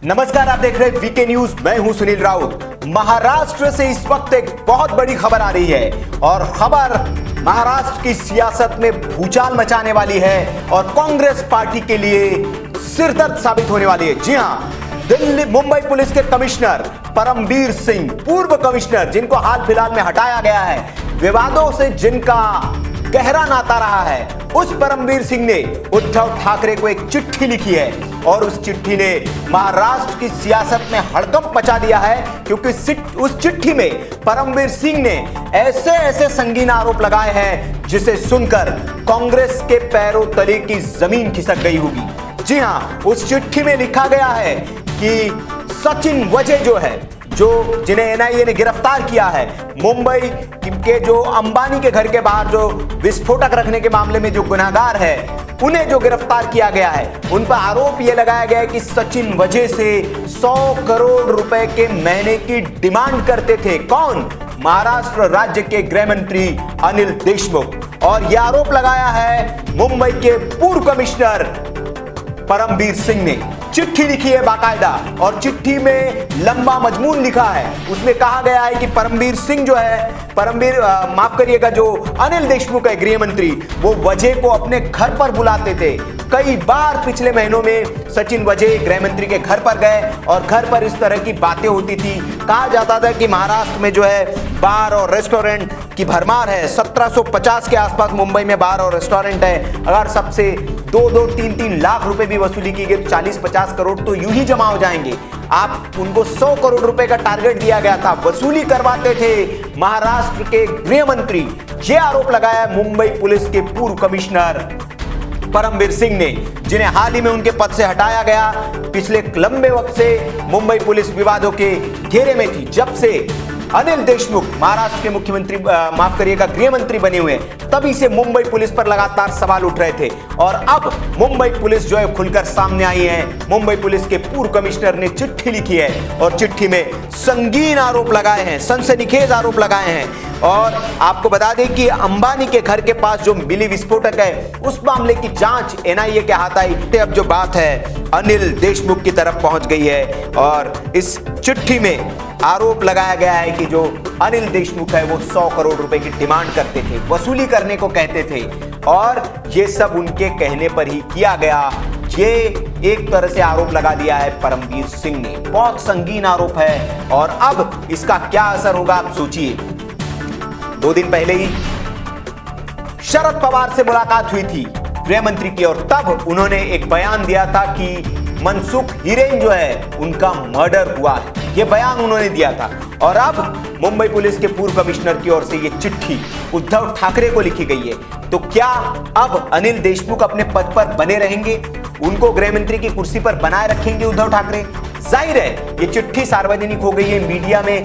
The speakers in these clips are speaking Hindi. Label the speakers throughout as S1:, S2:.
S1: नमस्कार, आप देख रहे हैं वीके न्यूज। मैं हूं सुनील राउत। महाराष्ट्र से इस वक्त एक बहुत बड़ी खबर आ रही है और खबर महाराष्ट्र की सियासत में भूचाल मचाने वाली है और कांग्रेस पार्टी के लिए सिरदर्द साबित होने वाली है। जी हां, मुंबई पुलिस के कमिश्नर परमबीर सिंह, पूर्व कमिश्नर जिनको हाल फिलहाल में हटाया गया है, विवादों से जिनका गहरा नाता रहा है, उस परमबीर सिंह ने उद्धव ठाकरे को एक चिट्ठी लिखी है और उस चिट्ठी ने महाराष्ट्र की सियासत में हड़कंप मचा दिया है, क्योंकि उस चिट्ठी में परमबीर सिंह ने ऐसे ऐसे संगीन आरोप लगाए हैं जिसे सुनकर कांग्रेस के पैरों तले की जमीन खिसक गई होगी। जी हां, उस चिट्ठी में लिखा गया है कि सचिन वजे जो है, जो जिन्हें एनआईए ने गिरफ्तार किया है, मुंबई के जो अंबानी के घर के बाहर जो विस्फोटक रखने के मामले में जो गुनहगार है, उन्हें जो गिरफ्तार किया गया है, उन पर आरोप यह लगाया गया है कि सचिन वजे से 100 करोड़ रुपए के महीने की डिमांड करते थे। कौन? महाराष्ट्र राज्य के गृह मंत्री अनिल देशमुख। और यह आरोप लगाया है मुंबई के पूर्व कमिश्नर परमबीर सिंह ने। चिट्ठी लिखी है बाकायदा और चिट्ठी में लंबा मजमून लिखा है। उसमें कहा गया है कि परमबीर सिंह जो है, माफ करिएगा, जो अनिल देशमुख है गृह मंत्री, वो वजह को अपने घर पर बुलाते थे। कई बार पिछले महीनों में सचिन वजे गृह मंत्री के घर पर गए और घर पर इस तरह की बातें होती थी। कहा जाता था कि महाराष्ट्र में जो है बार और रेस्टोरेंट की भरमार है। 1750 के आसपास मुंबई में बार और रेस्टोरेंट है। अगर सबसे 2-2, 3-3 लाख रुपए भी वसूली की गई, 40-50 करोड़ तो यूं ही जमा हो जाएंगे। आप उनको 100 करोड़ रुपए का टारगेट दिया गया था, वसूली करवाते थे महाराष्ट्र के गृह मंत्री। यह आरोप लगाया मुंबई पुलिस के पूर्व कमिश्नर परमबीर सिंह ने, जिन्हें हाल ही में उनके पद से हटाया गया। पिछले लंबे वक्त से मुंबई पुलिस विवादों के घेरे में थी। जब से अनिल देशमुख महाराष्ट्र के मुख्यमंत्री, माफ करिएगा, गृह मंत्री बने हुए, तभी से मुंबई पुलिस पर लगातार सवाल उठ रहे थे। और अब मुंबई पुलिस जो है खुलकर सामने आई है। मुंबई पुलिस के पूर्व कमिश्नर ने चिट्ठी लिखी है और चिट्ठी में संगीन आरोप लगाए हैं, सनसनीखेज आरोप लगाए हैं। और आपको बता दें कि अंबानी के घर के पास जो मिली विस्फोटक है, उस मामले की जांच एनआईए के हाथ आई। अब जो बात है अनिल देशमुख की तरफ पहुंच गई है और इस चिट्ठी में आरोप लगाया गया है कि जो अनिल देशमुख है वो 100 करोड़ रुपए की डिमांड करते थे, वसूली करने को कहते थे, और ये सब उनके कहने पर ही किया गया। ये एक तरह से आरोप लगा दिया है परमबीर सिंह ने। बहुत संगीन आरोप है और अब इसका क्या असर होगा आप सोचिए। 2 दिन पहले ही शरद पवार से मुलाकात हुई थी गृह मंत्री की और तब उन्होंने एक बयान दिया था कि मनसुख हिरेन जो है उनका मर्डर हुआ है। यह बयान उन्होंने दिया था। और अब मुंबई पुलिस के पूर्व कमिश्नर की ओर से यह चिट्ठी उद्धव ठाकरे को लिखी गई है। तो क्या अब अनिल देशमुख अपने पद पर बने रहेंगे? उनको गृह मंत्री की कुर्सी पर बनाए रखेंगे उद्धव ठाकरे? जाहिर है ये चिट्ठी सार्वजनिक हो गई है, मीडिया में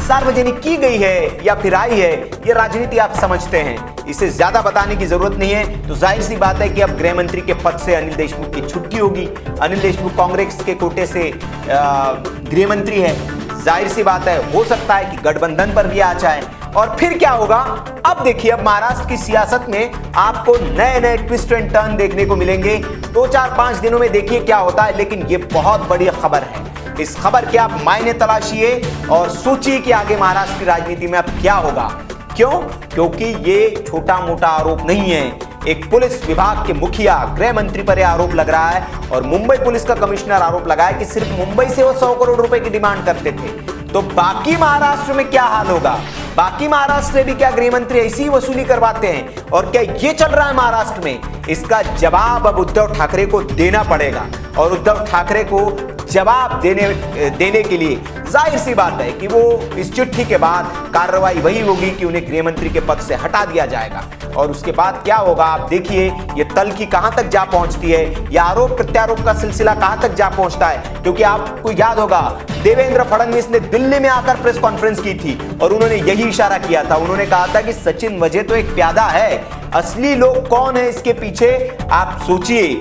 S1: सार्वजनिक की गई है या फिर आई है। ये राजनीति आप समझते हैं, इसे ज्यादा बताने की जरूरत नहीं है। तो जाहिर सी बात है कि अब गृह मंत्री के पद से अनिल देशमुख की छुट्टी होगी। अनिल देशमुख कांग्रेस के कोटे से गृह मंत्री है। जाहिर सी बात है, हो सकता है कि गठबंधन पर भी आ जाए। और फिर क्या होगा अब देखिए। अब महाराष्ट्र की सियासत में आपको नए नए ट्विस्ट एंड टर्न देखने को मिलेंगे। 2-4-5 दिनों में देखिए क्या होता है। लेकिन ये बहुत बड़ी खबर है। इस खबर के आप मायने तलाशिए और सोचिए कि आगे महाराष्ट्र की राजनीति में अब क्या होगा। क्यों? क्योंकि ये छोटा मोटा आरोप नहीं है। एक पुलिस विभाग के मुखिया, गृह मंत्री पर यह आरोप लग रहा है और मुंबई पुलिस का कमिश्नर आरोप लगाया कि सिर्फ मुंबई से वो 100 करोड़ रुपए की डिमांड करते थे। तो बाकी महाराष्ट्र में क्या हाल होगा? बाकी महाराष्ट्र से भी क्या गृह मंत्री ऐसी वसूली करवाते हैं? और क्या ये चल रहा है महाराष्ट्र में? इसका जवाब अब उद्धव ठाकरे को देना पड़ेगा। और उद्धव ठाकरे को जवाब देने के लिए जाहिर सी बात है कि वो इस चिट्ठी के बाद कार्रवाई वही होगी कि उन्हें गृह मंत्री के पद से हटा दिया जाएगा। और उसके बाद क्या होगा आप देखिए। ये तल्खी कहां तक जा पहुंचती है, यह आरोप प्रत्यारोप का सिलसिला कहां तक जा पहुंचता है। क्योंकि आपको याद होगा देवेंद्र फडणवीस ने दिल्ली में आकर प्रेस कॉन्फ्रेंस की थी और उन्होंने यही इशारा किया था। उन्होंने कहा था कि सचिन वजे तो एक प्यादा है, असली लोग कौन है इसके पीछे आप सोचिए।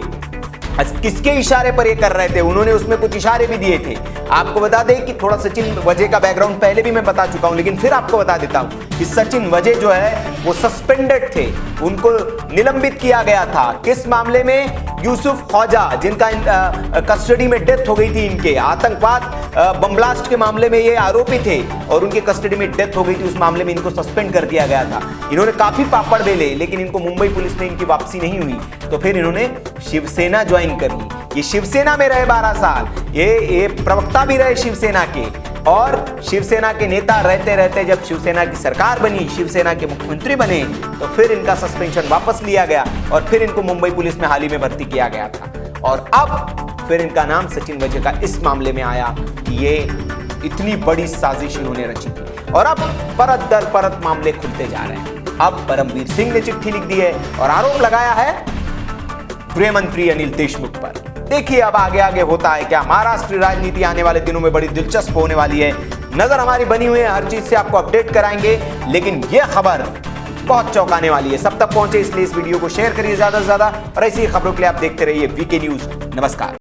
S1: किसके इशारे पर ये कर रहे थे? उन्होंने उसमें कुछ इशारे भी दिए थे। आपको बता दें कि थोड़ा सचिन वजे का बैकग्राउंड पहले भी मैं बता चुका हूं, लेकिन फिर आपको बता देता हूं कि सचिन वजे जो है वो सस्पेंडेड थे, उनको निलंबित किया गया था। किस मामले में? यूसुफ ख्वाजा, जिनका कस्टडी में डेथ हो गई थी, इनके आतंकवाद बम ब्लास्ट के मामले में ये आरोपी थे और उनके कस्टडी में डेथ हो गई थी। उस मामले में इनको सस्पेंड कर दिया गया था। इन्होंने काफी पापड़ बेले, लेकिन इनको मुंबई पुलिस में इनकी वापसी नहीं हुई, तो फिर इन्होंने शिवसेना ज्वाइन कर ली। ये शिवसेना में रहे 12 साल, ये प्रवक्ता भी रहे शिवसेना के, और शिवसेना के नेता रहते रहते जब शिवसेना की सरकार बनी, शिवसेना के मुख्यमंत्री बने, तो फिर इनका सस्पेंशन वापस लिया गया और फिर इनको मुंबई पुलिस में हाल ही में भर्ती किया गया था। और अब फिर इनका नाम सचिन वजे का इस मामले में आया कि ये इतनी बड़ी साजिश इन्होंने रची थी। और अब परत दर परत मामले खुलते जा रहे हैं। अब परमवीर सिंह ने चिट्ठी लिख दी है और आरोप लगाया है गृह मंत्री अनिल देशमुख पर। देखिए अब आगे आगे होता है क्या। महाराष्ट्र राजनीति आने वाले दिनों में बड़ी दिलचस्प होने वाली है। नजर हमारी बनी हुई है, हर चीज से आपको अपडेट कराएंगे, लेकिन यह खबर बहुत चौंकाने वाली है। सब तक पहुंचे इसलिए इस वीडियो को शेयर करिए ज्यादा से ज्यादा, और ऐसी खबरों के लिए आप देखते रहिए वीके न्यूज। नमस्कार।